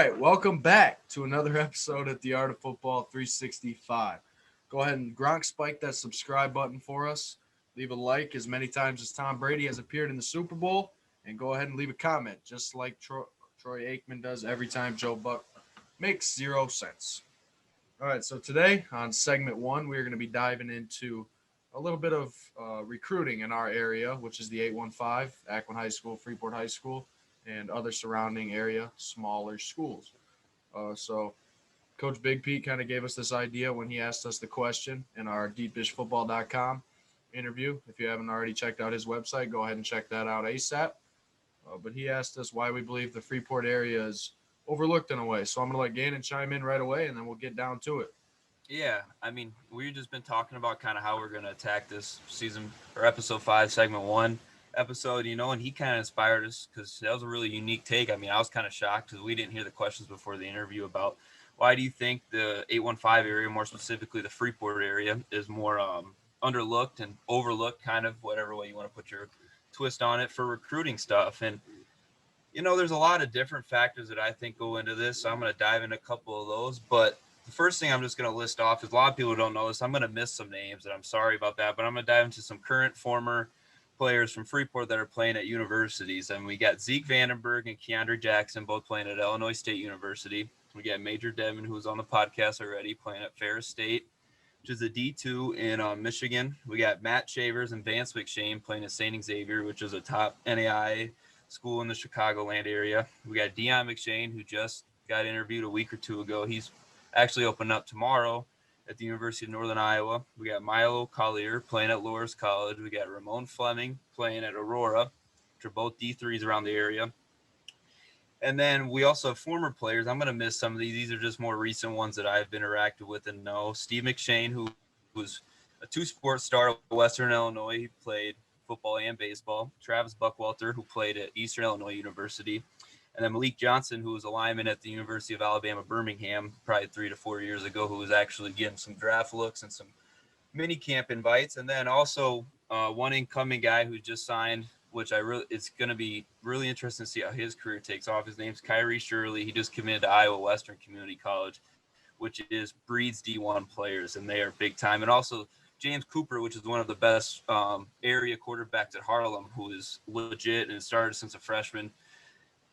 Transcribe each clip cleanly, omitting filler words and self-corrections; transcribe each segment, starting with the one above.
right, welcome back to another episode of the Art of Football 365. Go ahead and Gronk spike that subscribe button for us. Leave a like as many times as Tom Brady has appeared in the Super Bowl, and go ahead and leave a comment, just like Troy Aikman does every time Joe Buck makes 0 cents. All right, so today on segment one, we're going to be diving into a little bit of recruiting in our area, which is the 815, Akron High School, Freeport High School, and other surrounding area, smaller schools. So Coach Big Pete kind of gave us this idea when he asked us the question in our deepdishfootball.com interview. If you haven't already checked out his website, go ahead and check that out ASAP. But he asked us why we believe the Freeport area is overlooked in a way. So I'm going to let Gannon chime in right away, and then we'll get down to it. Yeah, I mean, we've just been talking about kind of how we're going to attack this season or episode 5, segment 1 episode, and he kind of inspired us because that was a really unique take. I mean, I was kind of shocked because we didn't hear the questions before the interview about why do you think the 815 area, more specifically the Freeport area, is more underlooked and overlooked, kind of whatever way you want to put your twist on it for recruiting stuff. And there's a lot of different factors that I think go into this. So I'm going to dive into a couple of those. But the first thing I'm just going to list off is a lot of people don't know this. I'm going to miss some names, and I'm sorry about that. But I'm going to dive into some current, former players from Freeport that are playing at universities. And we got Zeke Vandenberg and Keandre Jackson both playing at Illinois State University. We got Major Dedmond, who was on the podcast already, playing at Ferris State, which is a D2 in Michigan. We got Matt Shavers and Vance McShane playing at St. Xavier, which is a top NAI school in the Chicagoland area. We got Deion McShane, who just got interviewed a week or two ago. He's actually opening up tomorrow at the University of Northern Iowa. We got Milo Collier playing at Loras College. We got Ramon Fleming playing at Aurora, which are both D3s around the area. And then we also have former players. I'm going to miss some of these. These are just more recent ones that I've interacted with and know. Steve McShane, who was a two-sport star at Western Illinois. He played football and baseball. Travis Buckwalter, who played at Eastern Illinois University. And then Malik Johnson, who was a lineman at the University of Alabama, Birmingham, probably 3 to 4 years ago, who was actually getting some draft looks and some mini camp invites. And then also one incoming guy who just signed, which it's going to be really interesting to see how his career takes off. His name's Kyrie Shirley. He just committed to Iowa Western Community College, which breeds D1 players, and they are big time. And also James Cooper, which is one of the best area quarterbacks at Harlem, who is legit and started since a freshman.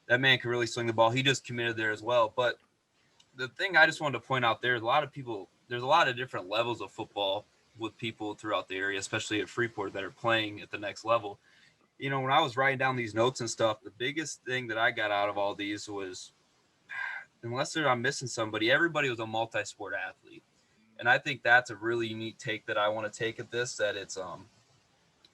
That man can really swing the ball. He just committed there as well. But the thing I just wanted to point out there's a lot of different levels of football with people throughout the area, especially at Freeport, that are playing at the next level. When I was writing down these notes and stuff, the biggest thing that I got out of all these was, unless I'm missing somebody, everybody was a multi-sport athlete. And I think that's a really unique take that I want to take at this, that it's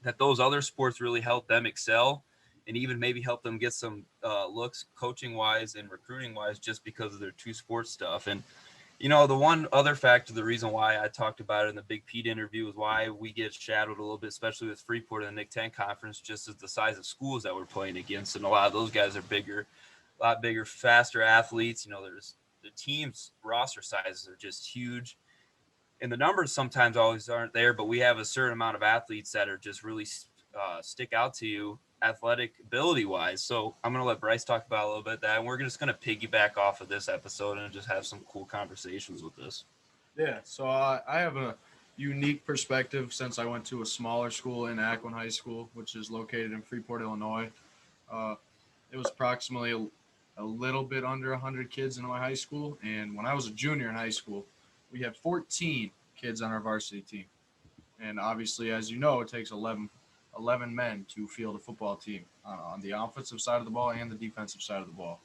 that those other sports really help them excel and even maybe help them get some looks coaching-wise and recruiting-wise just because of their two-sport stuff. And, the one other factor, the reason why I talked about it in the Big Pete interview is why we get shadowed a little bit, especially with Freeport in the Nick 10 conference, just as the size of schools that we're playing against. And a lot of those guys are a lot bigger, faster athletes. There's the team's roster sizes are just huge. And the numbers sometimes always aren't there, but we have a certain amount of athletes that are just really stick out to you athletic ability wise. So I'm going to let Bryce talk about a little bit of that. And we're just going to piggyback off of this episode and just have some cool conversations with this. Yeah, so I have a unique perspective since I went to a smaller school in Akron High School, which is located in Freeport, Illinois. It was approximately a little bit under 100 kids in my high school. And when I was a junior in high school, we had 14 kids on our varsity team. And obviously, as you know, it takes 11 men to field a football team on the offensive side of the ball and the defensive side of the ball,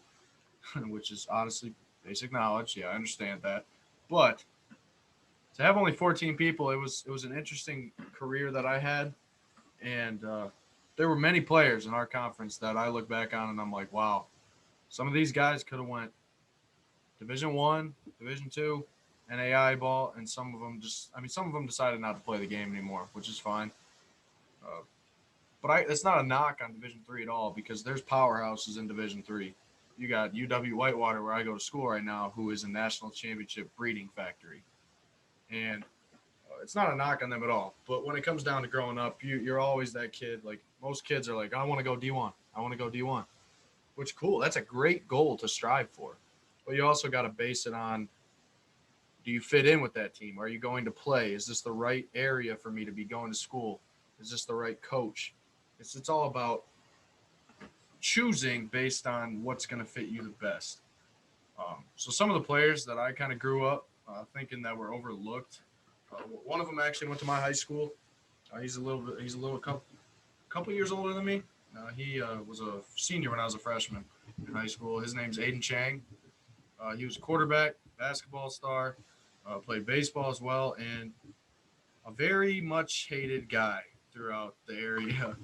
which is honestly basic knowledge. Yeah, I understand that. But to have only 14 people, it was an interesting career that I had. And there were many players in our conference that I look back on and I'm like, wow, some of these guys could have went Division I, Division II, NAI ball, and some of them decided not to play the game anymore, which is fine. But it's not a knock on Division III at all because there's powerhouses in Division III. You got UW Whitewater, where I go to school right now, who is a national championship breeding factory. And it's not a knock on them at all. But when it comes down to growing up, you're always that kid. Like most kids are like, I want to go D1. I want to go D1. Which cool. That's a great goal to strive for. but you also got to base it on, do you fit in with that team? Are you going to play? Is this the right area for me to be going to school? Is this the right coach? It's all about choosing based on what's going to fit you the best. So some of the players that I kind of grew up thinking that were overlooked. One of them actually went to my high school. He's a little couple years older than me. He was a senior when I was a freshman in high school. His name's Aiden Chang. He was a quarterback, basketball star, played baseball as well, and a very much hated guy throughout the area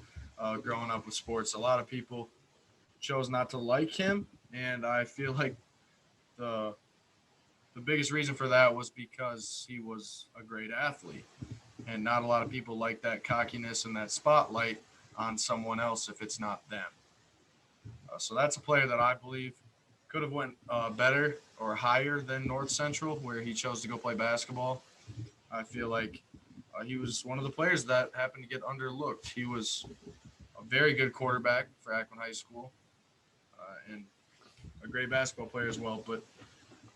growing up with sports. A lot of people chose not to like him, and I feel like the the biggest reason for that was because he was a great athlete, and not a lot of people like that cockiness and that spotlight on someone else if it's not them. So that's a player that I believe could have went better or higher than North Central, where he chose to go play basketball. I feel like he was one of the players that happened to get underlooked. He was a very good quarterback for Akron High School and a great basketball player as well. But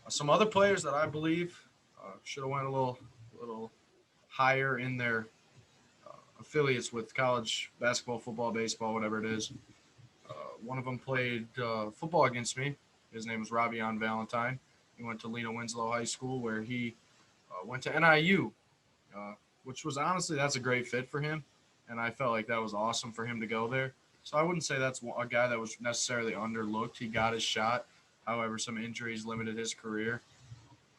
some other players that I believe should have went a little higher in their affiliates with college basketball, football, baseball, whatever it is. One of them played football against me. His name was Ravion Valentine. He went to Lena Winslow High School, where he went to NIU, which was honestly, that's a great fit for him. And I felt like that was awesome for him to go there. So I wouldn't say that's a guy that was necessarily underlooked. He got his shot. However, some injuries limited his career.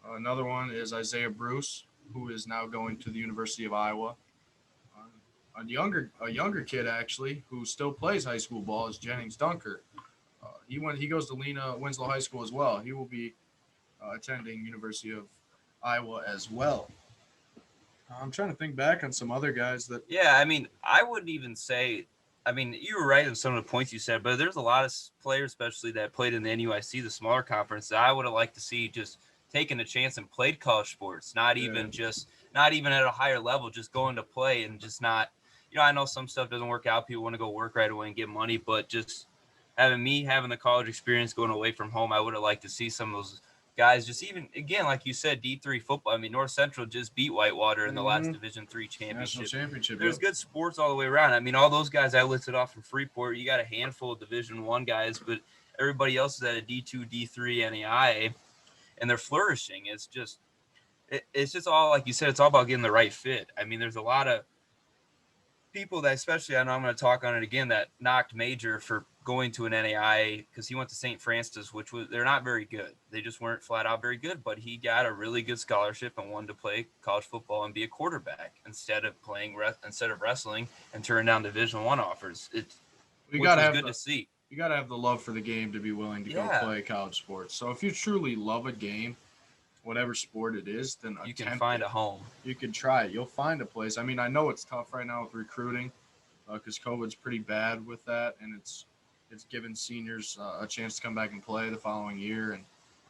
Another one is Isaiah Bruce, who is now going to the University of Iowa. A younger kid actually who still plays high school ball is Jennings Dunker. He goes to Lena Winslow High School as well. He will be attending University of Iowa as well. I'm trying to think back on some other guys that. Yeah, I mean, I wouldn't even say. I mean, you were right in some of the points you said, but there's a lot of players, especially that played in the NUIC, the smaller conference, that I would have liked to see just taking a chance and played college sports, not even at a higher level, just going to play and just not. I know some stuff doesn't work out. People want to go work right away and get money, but just having the college experience going away from home, I would have liked to see some of those guys just even, again, like you said, D3 football. I mean, North Central just beat Whitewater in the last Division III championship. National championship. There's good sports all the way around. I mean, all those guys I listed off from Freeport, you got a handful of Division I guys, but everybody else is at a D2, D3, NAIA, and they're flourishing. It's just all, like you said, it's all about getting the right fit. I mean, there's a lot of people that, especially, I know I'm going to talk on it again, that knocked Major for going to an NAIA because he went to St. Francis, which was, they're not very good. They just weren't flat out very good, but he got a really good scholarship and wanted to play college football and be a quarterback instead of wrestling and turn down Division I offers. You got to have good to see. You got to have the love for the game to be willing to go play college sports. So if you truly love a game, whatever sport it is, then you can find a home. You can try it. You'll find a place. I mean, I know it's tough right now with recruiting because COVID's pretty bad with that, and it's given seniors a chance to come back and play the following year, and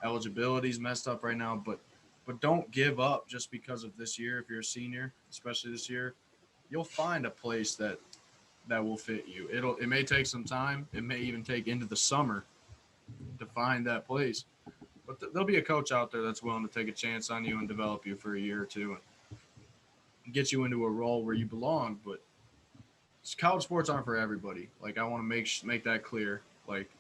eligibility's messed up right now. But don't give up just because of this year. If you're a senior, especially this year, you'll find a place that will fit you. It may take some time. It may even take into the summer to find that place. But there'll be a coach out there that's willing to take a chance on you and develop you for a year or two and get you into a role where you belong. But college sports aren't for everybody. Like, I want to make that clear. Like,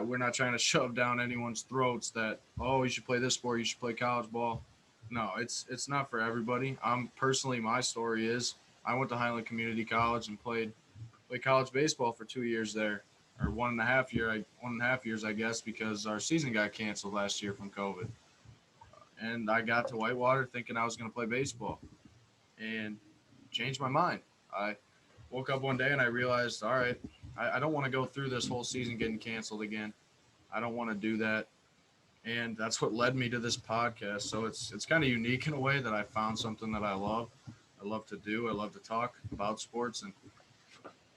we're not trying to shove down anyone's throats that, oh, you should play this sport, you should play college ball. No, it's not for everybody. My story is I went to Highland Community College and played college baseball for 2 years there. Or 1.5 years, I guess, because our season got canceled last year from COVID. And I got to Whitewater thinking I was going to play baseball and changed my mind. I woke up one day and I realized, all right, I don't want to go through this whole season getting canceled again. I don't want to do that. And that's what led me to this podcast. So it's kind of unique in a way that I found something that I love. I love to do. I love to talk about sports. And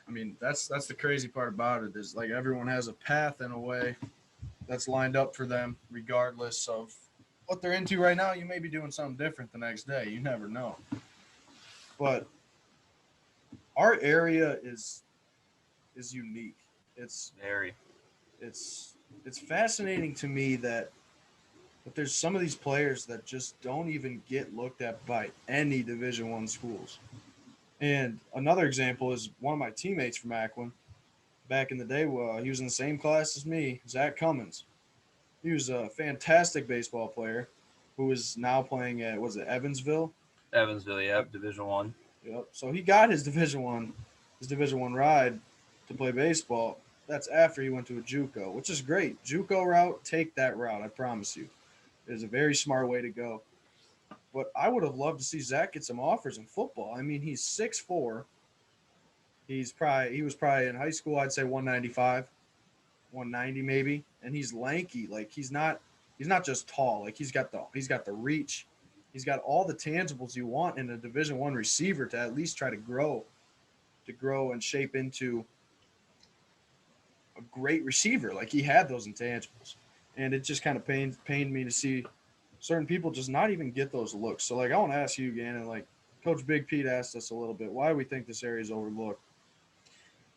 I mean, that's the crazy part about it is, like, everyone has a path in a way that's lined up for them, regardless of what they're into right now. You may be doing something different the next day. You never know. But our area is unique. It's fascinating to me that But there's some of these players that just don't even get looked at by any Division One schools. And another example is one of my teammates from Akron back in the day. He was in the same class as me, Zach Cummins. He was a fantastic baseball player who is now playing at, was it Evansville? Evansville, yep, Division One. Yep. So he got his Division One ride to play baseball. That's after he went to a JUCO, which is great. JUCO route, take that route. I promise you, it is a very smart way to go. But I would have loved to see Zach get some offers in football. I mean, he's 6'4". He was probably in high school. I'd say 195, 190 maybe, and he's lanky. Like he's not just tall. Like he's got the reach. He's got all the tangibles you want in a Division One receiver to at least try to grow and shape into a great receiver. Like he had those intangibles, and it just kind of pained me to see certain people just not even get those looks. So like I want to ask you again, and like Coach Big Pete asked us a little bit, why do we think this area is overlooked?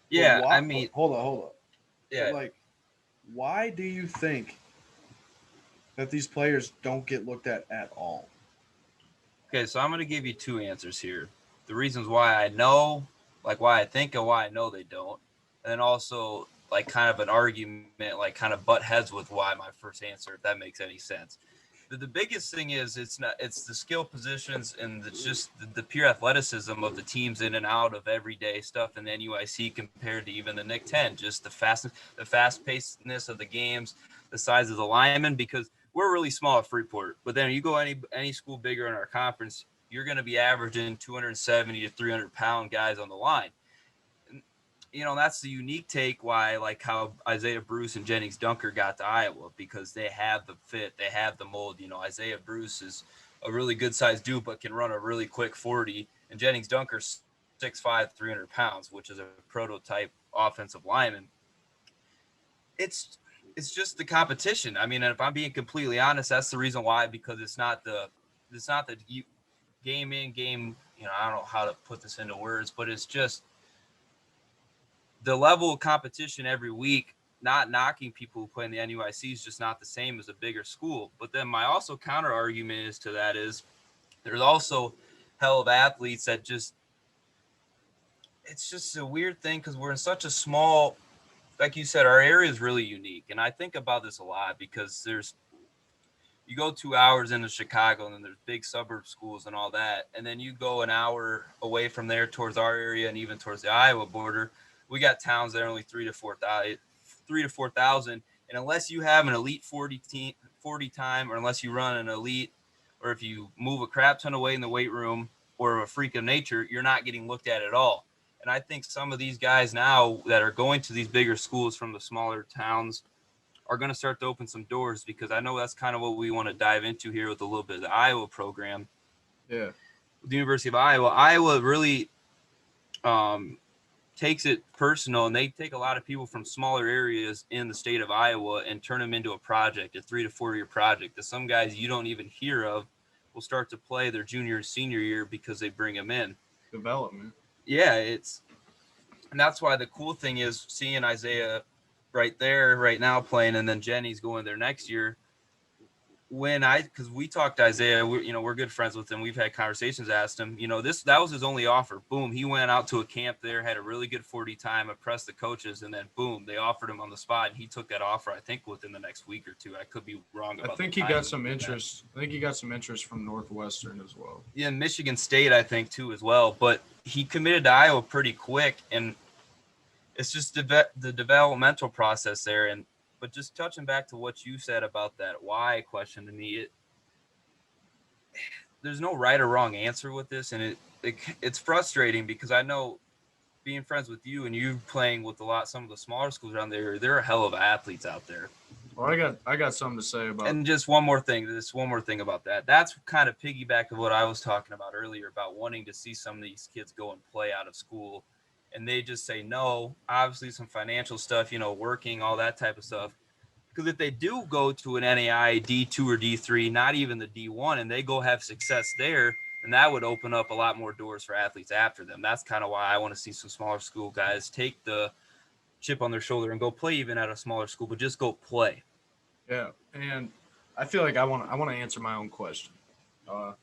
Yeah, Why, I mean, hold up. yeah. But like, why do you think that these players don't get looked at all? Okay, so I'm going to give you two answers here. The reasons why I know, like why I think and why I know they don't. And then also like kind of an argument, like kind of butt heads with why my first answer, if that makes any sense. The biggest thing is it's the skill positions and it's just the pure athleticism of the teams in and out of everyday stuff in the NUIC compared to even the Nick 10. Just the fast pacedness of the games, the size of the linemen, because we're really small at Freeport. But then you go any school bigger in our conference, you're going to be averaging 270 to 300-pound guys on the line. That's the unique take why, like how Isaiah Bruce and Jennings Dunker got to Iowa, because they have the fit, they have the mold. Isaiah Bruce is a really good sized dude, but can run a really quick 40. And Jennings Dunker's 6'5", 300 pounds, which is a prototype offensive lineman. It's just the competition. I mean, and if I'm being completely honest, that's the reason why, because it's not the game in, game, I don't know how to put this into words, but it's just the level of competition every week. Not knocking people who play in the NUIC is just not the same as a bigger school. But then my also counter argument is to that is there's also hell of athletes that it's just a weird thing because we're in such a small, like you said, our area is really unique. And I think about this a lot because you go 2 hours into Chicago and then there's big suburb schools and all that. And then you go an hour away from there towards our area and even towards the Iowa border. We got towns that are only 3,000 to 4,000. And unless you have an elite 40 time, or unless you run an elite, or if you move a crap ton of weight in the weight room or a freak of nature, you're not getting looked at all. And I think some of these guys now that are going to these bigger schools from the smaller towns are going to start to open some doors, because I know that's kind of what we want to dive into here with a little bit of the Iowa program. Yeah. The University of Iowa. Iowa really takes it personal, and they take a lot of people from smaller areas in the state of Iowa and turn them into a project, a 3 to 4 year project that some guys you don't even hear of will start to play their junior or senior year because they bring them in. Development. Yeah, and that's why the cool thing is seeing Isaiah right there right now playing, and then Jenny's going there next year. Because we talked to Isaiah, we're good friends with him. We've had conversations, asked him, that was his only offer. Boom. He went out to a camp there, had a really good 40 time, impressed the coaches. And then boom, they offered him on the spot. And he took that offer, I think, within the next week or two. I could be wrong about I think he got some interest. I think he got some interest from Northwestern as well. Yeah, Michigan State, I think, too, as well. But he committed to Iowa pretty quick. And it's just the developmental process there. But just touching back to what you said about that why question to me, there's no right or wrong answer with this. And it's frustrating because I know, being friends with you and you playing with some of the smaller schools around there are a hell of athletes out there. Well, I got something to say about. And just one more thing about that. That's kind of piggyback of what I was talking about earlier about wanting to see some of these kids go and play out of school. And they just say no, obviously some financial stuff, working, all that type of stuff. Because if they do go to an NAI D2 or D3, not even the D1, and they go have success there, then that would open up a lot more doors for athletes after them. That's kind of why I want to see some smaller school guys take the chip on their shoulder and go play even at a smaller school, but just go play. Yeah, and I feel like I want to answer my own question. I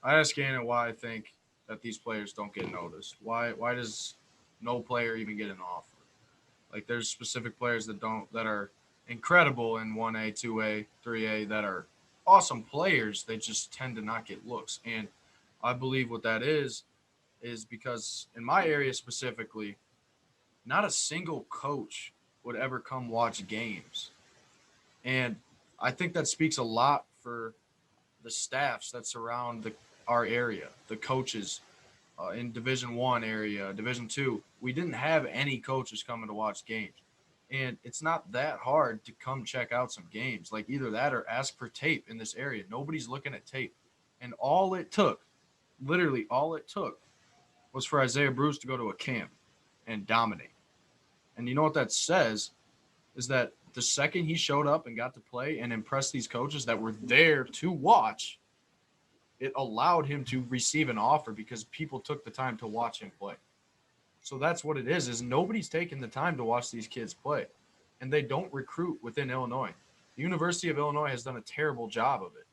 asked Gannon why I think that these players don't get noticed. Why does no player even get an offer? Like there's specific players that are incredible in 1A, 2A, 3A that are awesome players. They just tend to not get looks. And I believe what that is because in my area specifically, not a single coach would ever come watch games. And I think that speaks a lot for the staffs that surround our area, the coaches in Division One area, Division Two. We didn't have any coaches coming to watch games, and it's not that hard to come check out some games. Like either that or ask for tape in this area. Nobody's looking at tape, and all it took, literally all it took, was for Isaiah Bruce to go to a camp and dominate. And you know what that says is that the second he showed up and got to play and impress these coaches that were there to watch, it allowed him to receive an offer because people took the time to watch him play. So that's what it is nobody's taking the time to watch these kids play. And they don't recruit within Illinois. The University of Illinois has done a terrible job of it.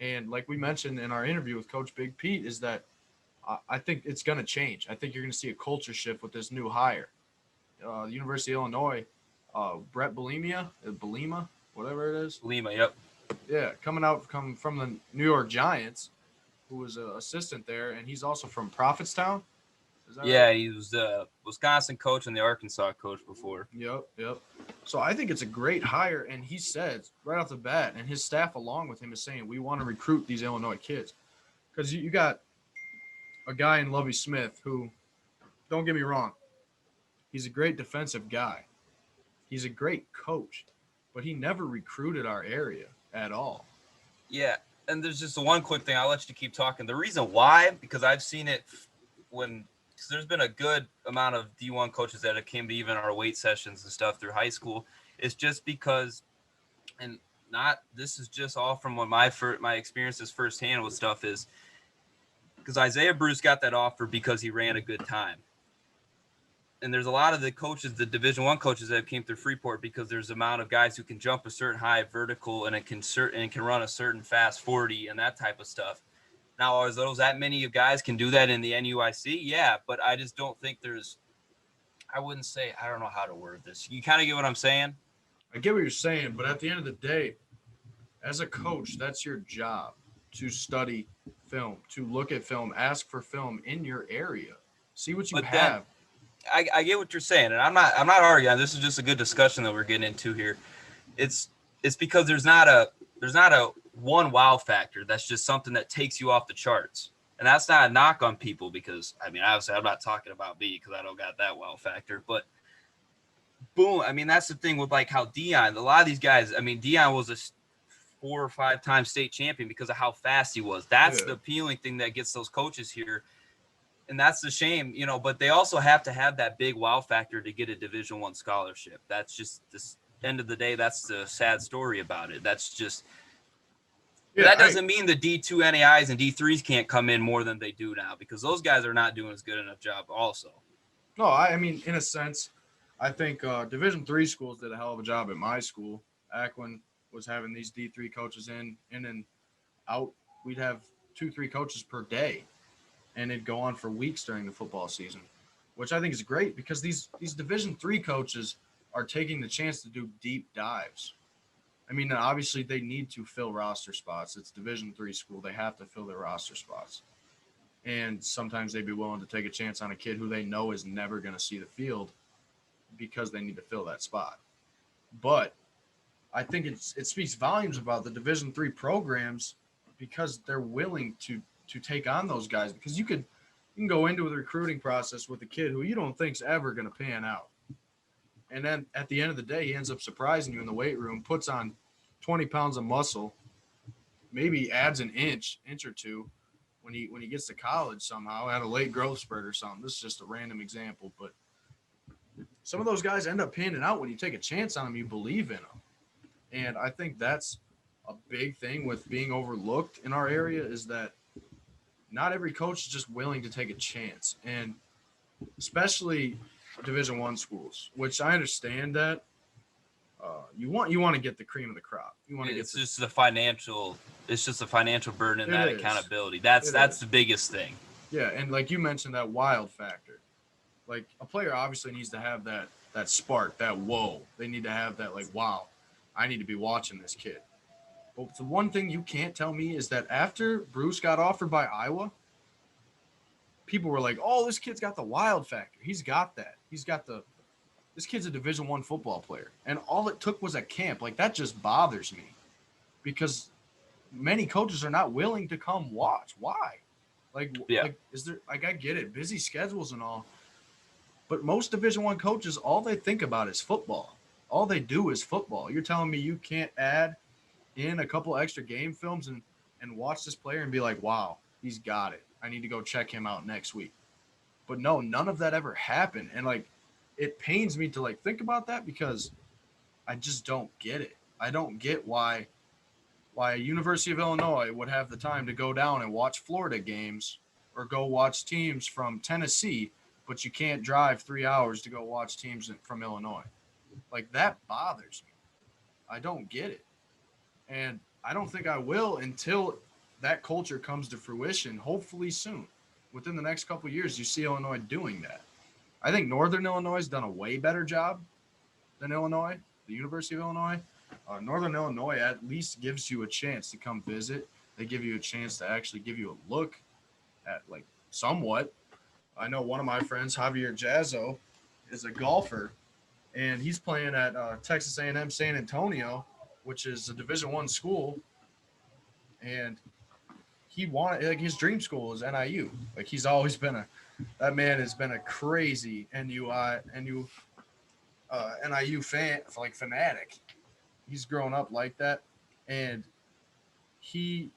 And like we mentioned in our interview with Coach Big Pete is that I think it's going to change. I think you're going to see a culture shift with this new hire. The University of Illinois, Brett Belima, whatever it is. Belima, yep. Yeah, coming from the New York Giants, who was an assistant there, and he's also from Prophetstown. Yeah, right? He was the Wisconsin coach and the Arkansas coach before. Yep. So I think it's a great hire, and he said right off the bat, and his staff along with him is saying, we want to recruit these Illinois kids. Because you got a guy in Lovie Smith who, don't get me wrong, he's a great defensive guy. He's a great coach, but he never recruited our area at all. Yeah, and there's just one quick thing. I'll let you keep talking. The reason why, because I've seen it because there's been a good amount of D1 coaches that have came to even our weight sessions and stuff through high school. It's just because, and not this is just all from what my experiences firsthand with stuff is, because Isaiah Bruce got that offer because he ran a good time. And there's a lot of the coaches, the Division I coaches that came through Freeport because there's the amount of guys who can jump a certain high vertical and can run a certain fast 40 and that type of stuff. Now, are those that many of guys can do that in the NUIC? Yeah, but I just don't think I wouldn't say, I don't know how to word this. You kind of get what I'm saying? I get what you're saying, but at the end of the day, as a coach, that's your job to study film, to look at film, ask for film in your area, see what you have. I get what you're saying, and I'm not arguing. This is just a good discussion that we're getting into here. It's because there's not a one wow factor. That's just something that takes you off the charts. And that's not a knock on people because, I mean, obviously I'm not talking about me because I don't got that wow factor. But, boom, I mean, that's the thing with, like, how Dion, a lot of these guys, I mean, Dion was a 4 or 5 time state champion because of how fast he was. That's the appealing thing that gets those coaches here. And that's the shame, but they also have to have that big wow factor to get a Division I scholarship. That's just this end of the day. That's the sad story about it. That's just that doesn't mean the D2 NAIs and D3s can't come in more than they do now because those guys are not doing as good enough job also. No, I mean, in a sense, I think Division III schools did a hell of a job at my school. Ackland was having these D3 coaches in and out. We'd have 2-3 coaches per day. And it'd go on for weeks during the football season, which I think is great because these Division III coaches are taking the chance to do deep dives. I mean, obviously they need to fill roster spots. It's Division III school. They have to fill their roster spots. And sometimes they'd be willing to take a chance on a kid who they know is never going to see the field because they need to fill that spot. But I think it speaks volumes about the Division III programs because they're willing to take on those guys because you can go into the recruiting process with a kid who you don't think's ever going to pan out. And then at the end of the day, he ends up surprising you in the weight room, puts on 20 pounds of muscle, maybe adds an inch or two when he gets to college somehow, had a late growth spurt or something. This is just a random example, but some of those guys end up panning out when you take a chance on them, you believe in them. And I think that's a big thing with being overlooked in our area is that not every coach is just willing to take a chance, and especially Division I schools, which I understand that. You want to get the cream of the crop. You want to get. It's just the financial. It's just the financial burden and that accountability. That's the biggest thing. Yeah, and like you mentioned, that wild factor. Like a player obviously needs to have that spark, that whoa. They need to have that like, wow, I need to be watching this kid. But the one thing you can't tell me is that after Bruce got offered by Iowa, people were like, "Oh, this kid's got the wild factor. He's got that. This kid's a Division I football player." And all it took was a camp. Like that just bothers me because many coaches are not willing to come watch. Why? Like is there like I get it, busy schedules and all, but most Division I coaches, all they think about is football. All they do is football. You're telling me you can't add in a couple extra game films and watch this player and be like, wow, he's got it. I need to go check him out next week. But no, none of that ever happened. And like, it pains me to like think about that because I just don't get it. I don't get why University of Illinois would have the time to go down and watch Florida games or go watch teams from Tennessee, but you can't drive 3 hours to go watch teams from Illinois. Like that bothers me. I don't get it. And I don't think I will until that culture comes to fruition, hopefully soon. Within the next couple of years, you see Illinois doing that. I think Northern Illinois has done a way better job than Illinois, the University of Illinois. Northern Illinois at least gives you a chance to come visit. They give you a chance to actually give you a look at, like, somewhat. I know one of my friends, Javier Jazzo, is a golfer, and he's playing at Texas A&M San Antonio, which is a Division I school, and he wanted, like, his dream school is NIU. Like, he's always been that man has been a crazy NIU fan, like, fanatic. He's grown up like that, and he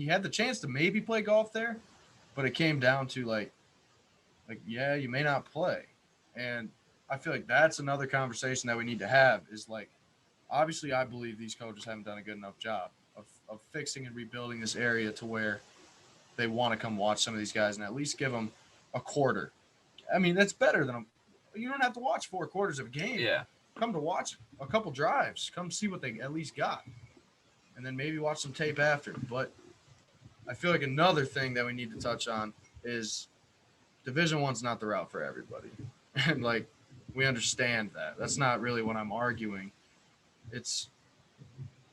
had the chance to maybe play golf there, but it came down to like yeah, you may not play. And I feel like that's another conversation that we need to have is like, obviously I believe these coaches haven't done a good enough job of fixing and rebuilding this area to where they want to come watch some of these guys and at least give them a quarter. I mean, that's better than you don't have to watch 4 quarters of a game. Yeah. Come to watch a couple drives. Come see what they at least got. And then maybe watch some tape after. But I feel like another thing that we need to touch on is Division I's not the route for everybody. And, like, we understand that. That's not really what I'm arguing.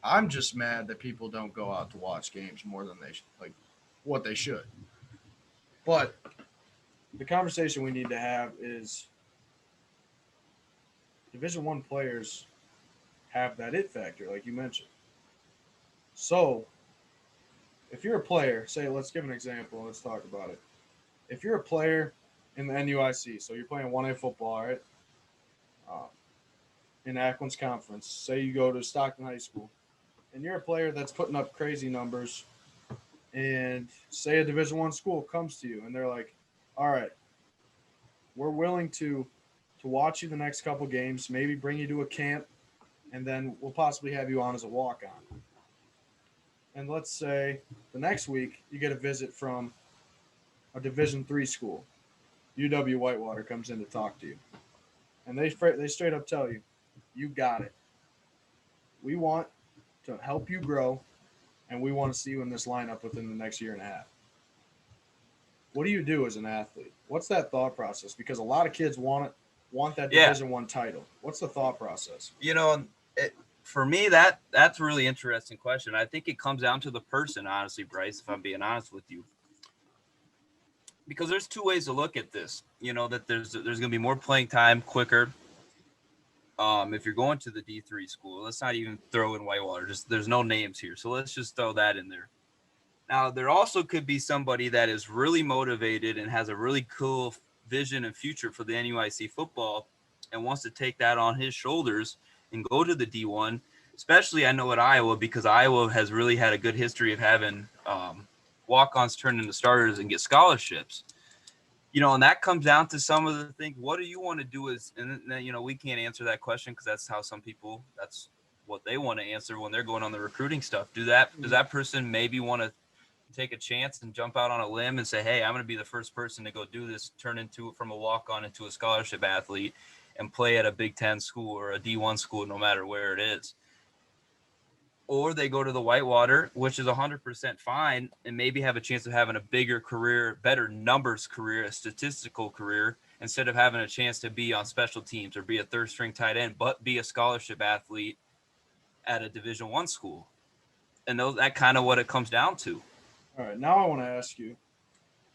I'm just mad that people don't go out to watch games more than what they should. But the conversation we need to have is Division I players have that it factor, like you mentioned. So if you're a player, say, let's give an example. Let's talk about it. If you're a player in the NUIC, so you're playing 1A football, right? In Ackland's conference, say you go to Stockton High School, and you're a player that's putting up crazy numbers, and say a Division I school comes to you, and they're like, all right, we're willing to watch you the next couple games, maybe bring you to a camp, and then we'll possibly have you on as a walk-on. And let's say the next week you get a visit from a Division III school. UW Whitewater comes in to talk to you. And they straight up tell you, you got it. We want to help you grow, and we want to see you in this lineup within the next year and a half. What do you do as an athlete? What's that thought process? Because a lot of kids want that Division I title. What's the thought process? You know, for me, that's a really interesting question. I think it comes down to the person, honestly, Bryce, if I'm being honest with you. Because there's 2 ways to look at this. You know, that there's going to be more playing time quicker. If you're going to the D3 school, let's not even throw in Whitewater. There's no names here. So let's just throw that in there. Now, there also could be somebody that is really motivated and has a really cool vision and future for the NUIC football and wants to take that on his shoulders and go to the D1, especially I know at Iowa, because Iowa has really had a good history of having walk-ons turn into starters and get scholarships. You know, and that comes down to some of the things. What do you want to do and then, you know, we can't answer that question because that's how some people, that's what they want to answer when they're going on the recruiting stuff. Does that person maybe want to take a chance and jump out on a limb and say, hey, I'm going to be the first person to go do this, turn into from a walk-on into a scholarship athlete, and play at a Big Ten school or a D1 school, no matter where it is. Or they go to the Whitewater, which is 100% fine, and maybe have a chance of having a bigger career, better numbers career, a statistical career, instead of having a chance to be on special teams or be a third string tight end, but be a scholarship athlete at a Division I school. And that kind of what it comes down to. All right, now I want to ask you.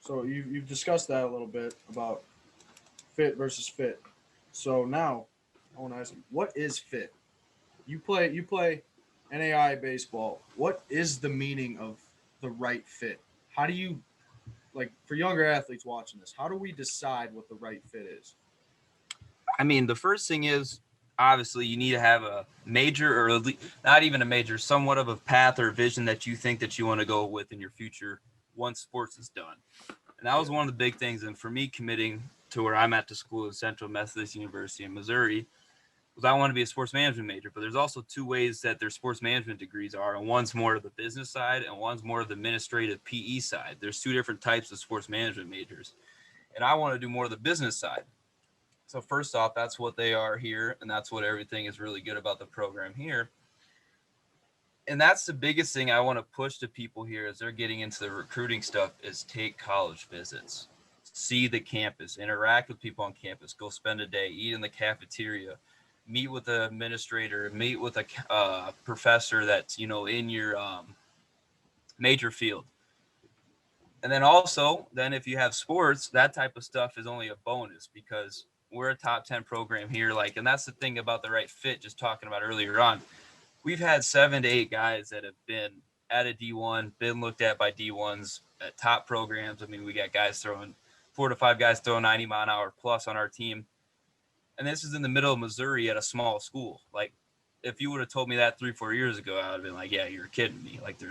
So you've discussed that a little bit about fit versus fit. So now I want to ask you, what is fit? You play NAI baseball. What is the meaning of the right fit? How do you, like, for younger athletes watching this, how do we decide what the right fit is? I mean, the first thing is, obviously, you need to have a major, or not even a major, somewhat of a path or vision that you think that you want to go with in your future once sports is done. And that was one of the big things. And for me, committing to where I'm at the school at Central Methodist University in Missouri, was I want to be a sports management major. But there's also two ways that their sports management degrees are. And one's more of the business side and one's more of the administrative PE side. There's two different types of sports management majors. And I want to do more of the business side. So first off, that's what they are here. And that's what everything is really good about the program here. And that's the biggest thing I want to push to people here as they're getting into the recruiting stuff is take college visits, see the campus, interact with people on campus, go spend a day, eat in the cafeteria, meet with the administrator, meet with a professor that's, in your major field. And then also, if you have sports, that type of stuff is only a bonus because we're a top 10 program here. And that's the thing about the right fit, just talking about earlier on. We've had 7 to 8 guys that have been at a D1, been looked at by D1s at top programs. I mean, we got guys 4 to 5 guys throwing 90 mile an hour plus on our team. And this is in the middle of Missouri at a small school. Like, if you would have told me that 3-4 years ago, I would have been like, yeah, you're kidding me. Like,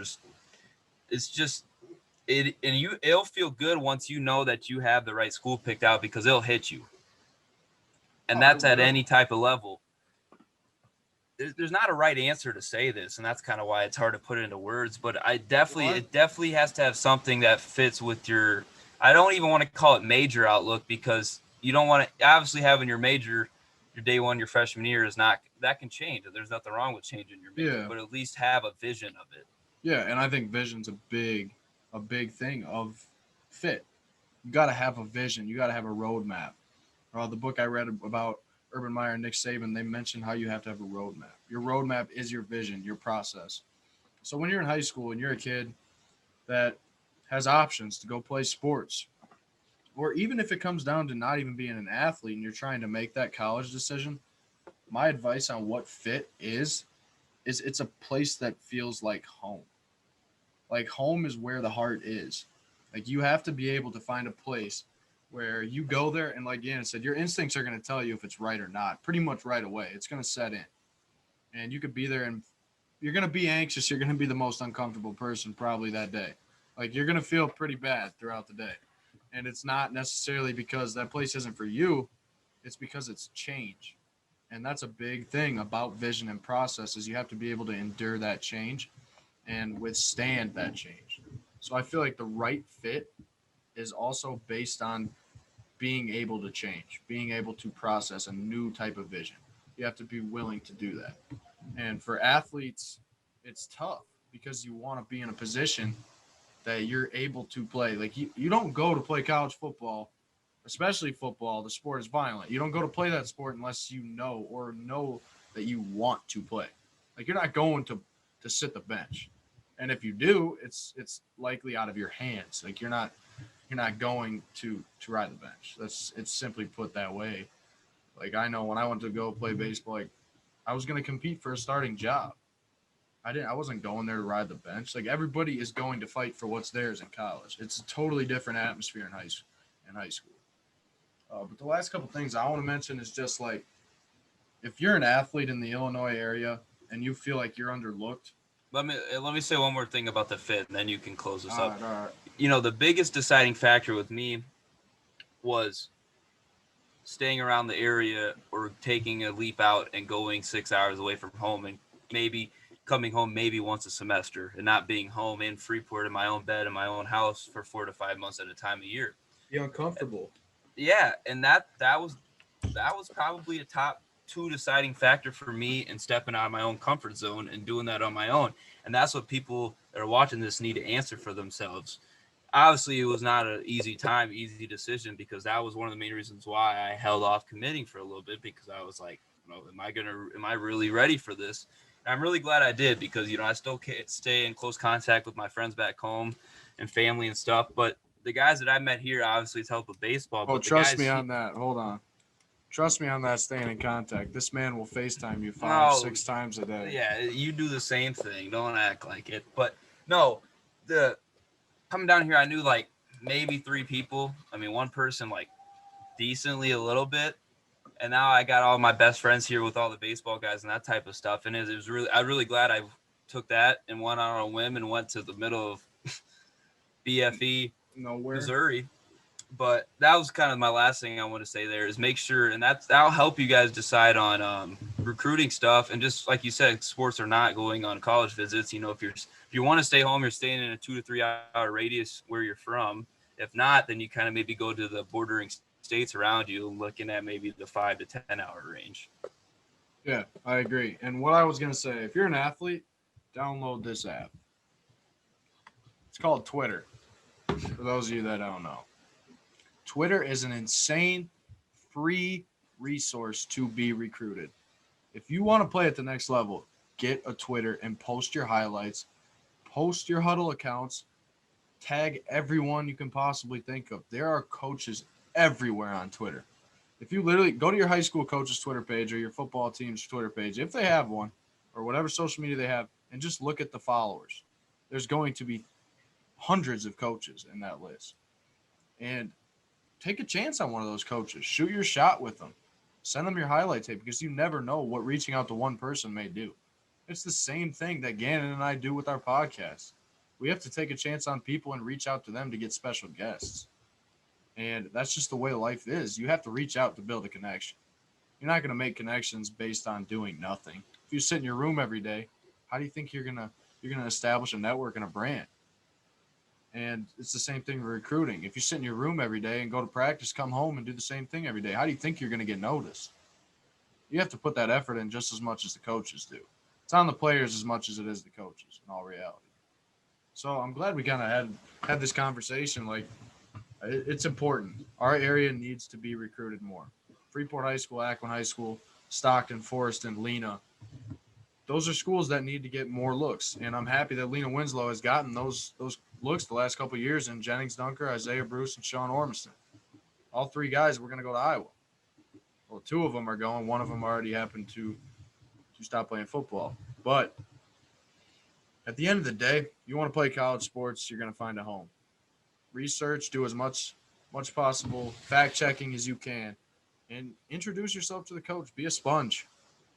it'll feel good once you know that you have the right school picked out because it'll hit you. And that's at any type of level. There's not a right answer to say this, and that's kind of why it's hard to put it into words. But it definitely has to have something that fits with your. I don't even want to call it major outlook because you don't want to. Obviously, having your major, your day one, your freshman year is not that can change. There's nothing wrong with changing your major, but at least have a vision of it. Yeah, and I think vision's a big thing of fit. You got to have a vision. You got to have a roadmap. The book I read about Urban Meyer and Nick Saban, they mentioned how you have to have a roadmap. Your roadmap is your vision, your process. So when you're in high school and you're a kid that has options to go play sports, or even if it comes down to not even being an athlete and you're trying to make that college decision, my advice on what fit is it's a place that feels like home. Like home is where the heart is. Like you have to be able to find a place where you go there and like Gannon said, your instincts are going to tell you if it's right or not pretty much right away. It's going to set in. And you could be there and you're going to be anxious. You're going to be the most uncomfortable person probably that day. Like you're going to feel pretty bad throughout the day. And it's not necessarily because that place isn't for you. It's because it's change. And that's a big thing about vision and process is you have to be able to endure that change and withstand that change. So I feel like the right fit is also based on being able to change, being able to process a new type of vision. You have to be willing to do that. And for athletes, it's tough because you want to be in a position that you're able to play. Like you don't go to play college football, especially football. The sport is violent. You don't go to play that sport unless you know that you want to play. Like you're not going to sit the bench. And if you do, it's likely out of your hands. Like you're not going to ride the bench. It's simply put that way. Like I know when I went to go play baseball, like I was going to compete for a starting job. I wasn't going there to ride the bench. Like everybody is going to fight for what's theirs in college. It's a totally different atmosphere in high school. But the last couple things I want to mention is just like if you're an athlete in the Illinois area and you feel like you're underlooked. Let me say one more thing about the fit, and then you can close this up. All right. You know, the biggest deciding factor with me was staying around the area or taking a leap out and going 6 hours away from home and maybe coming home maybe once a semester and not being home in Freeport in my own bed in my own house for 4 to 5 months at a time a year. Be uncomfortable. Yeah, and that was that was probably a top 2 deciding factor for me in stepping out of my own comfort zone and doing that on my own. And that's what people that are watching this need to answer for themselves. Obviously, it was not an easy decision, because that was one of the main reasons why I held off committing for a little bit, because I was like, am I really ready for this? And I'm really glad I did, because, I still stay in close contact with my friends back home and family and stuff. But the guys that I met here, obviously it's helped with baseball. Oh, But the trust guys me on that. Hold on. Trust me on that, staying in contact. This man will FaceTime you 5-6 times a day. Yeah, you do the same thing. Don't act like it. But no, the coming down here, I knew like maybe 3 people. I mean, one person like decently a little bit. And now I got all my best friends here with all the baseball guys and that type of stuff. And it was I'm really glad I took that and went on a whim and went to the middle of BFE, Nowhere. Missouri. But that was kind of my last thing I want to say there is make sure, and that'll help you guys decide on recruiting stuff. And just like you said, sports are not going on college visits. If you want to stay home, you're staying in a 2 to 3 hour radius where you're from. If not, then you kind of maybe go to the bordering states around you, looking at maybe the 5 to 10 hour range. Yeah, I agree. And what I was going to say, if you're an athlete, download this app. It's called Twitter, for those of you that don't know. Twitter is an insane free resource to be recruited. If you want to play at the next level, get a Twitter and post your highlights, post your huddle accounts, tag everyone you can possibly think of. There are coaches everywhere on Twitter. If you literally go to your high school coach's Twitter page or your football team's Twitter page, if they have one, or whatever social media they have, and just look at the followers, there's going to be hundreds of coaches in that list. And take a chance on one of those coaches. Shoot your shot with them. Send them your highlight tape, because you never know what reaching out to one person may do. It's the same thing that Gannon and I do with our podcast. We have to take a chance on people and reach out to them to get special guests. And that's just the way life is. You have to reach out to build a connection. You're not going to make connections based on doing nothing. If you sit in your room every day, how do you think you're going to establish a network and a brand? And it's the same thing with recruiting. If you sit in your room every day and go to practice, come home and do the same thing every day, how do you think you're going to get noticed? You have to put that effort in just as much as the coaches do. It's on the players as much as it is the coaches, in all reality. So I'm glad we kind of had this conversation. Like, it's important. Our area needs to be recruited more. Freeport High School, Akron High School, Stockton, Forest, and Lena. Those are schools that need to get more looks, and I'm happy that Lena Winslow has gotten those looks the last couple of years in Jennings Dunker, Isaiah Bruce, and Sean Ormiston. All 3 guys were going to go to Iowa. Well, 2 of them are going. One of them already happened to stop playing football. But at the end of the day, you want to play college sports, you're going to find a home. Research, do as much possible fact-checking as you can, and introduce yourself to the coach. Be a sponge.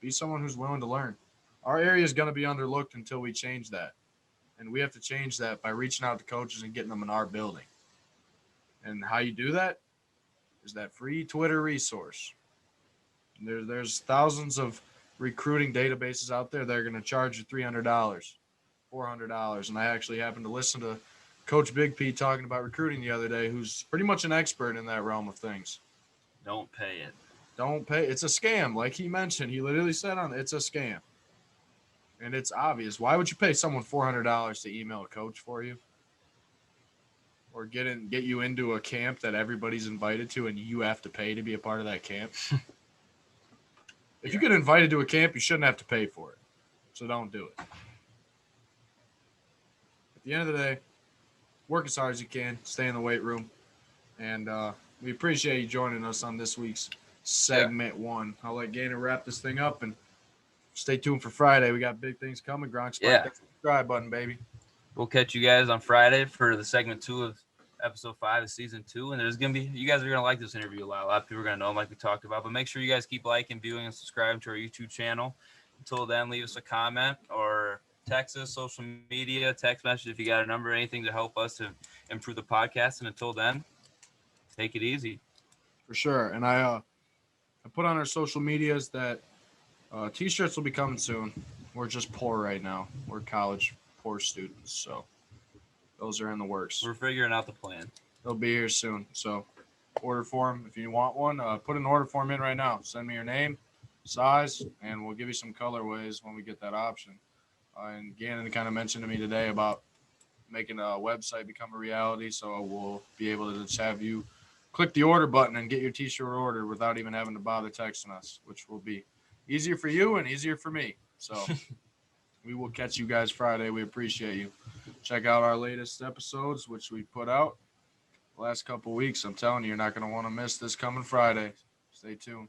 Be someone who's willing to learn. Our area is going to be underlooked until we change that. And we have to change that by reaching out to coaches and getting them in our building. And how you do that is that free Twitter resource. There's thousands of recruiting databases out there that are going to charge you $300, $400. And I actually happened to listen to Coach Big P talking about recruiting the other day, who's pretty much an expert in that realm of things. Don't pay it. Don't pay. It's a scam. Like he mentioned, he literally said it's a scam. And it's obvious. Why would you pay someone $400 to email a coach for you? Or get you into a camp that everybody's invited to and you have to pay to be a part of that camp? If you get invited to a camp, you shouldn't have to pay for it. So don't do it. At the end of the day, work as hard as you can. Stay in the weight room. And we appreciate you joining us on this week's segment 1. I'll let Gannon wrap this thing up and stay tuned for Friday. We got big things coming. Gronk's subscribe button, baby. We'll catch you guys on Friday for the segment 2 of episode 5 of season 2. And there's going to be, you guys are going to like this interview a lot. A lot of people are going to know them like we talked about. But make sure you guys keep liking, viewing, and subscribing to our YouTube channel. Until then, leave us a comment or text us, social media, text message if you got a number, anything to help us to improve the podcast. And until then, take it easy. For sure. And I put on our social medias that T-shirts will be coming soon. We're just poor right now. We're college poor students, so those are in the works. We're figuring out the plan. They'll be here soon. So order form if you want one. Put an order form in right now. Send me your name, size, and we'll give you some colorways when we get that option. And Gannon kind of mentioned to me today about making a website become a reality, so we'll be able to just have you click the order button and get your t-shirt ordered without even having to bother texting us, which will be easier for you and easier for me. So we will catch you guys Friday. We appreciate you. Check out our latest episodes, which we put out the last couple weeks. I'm telling you, you're not going to want to miss this coming Friday. Stay tuned.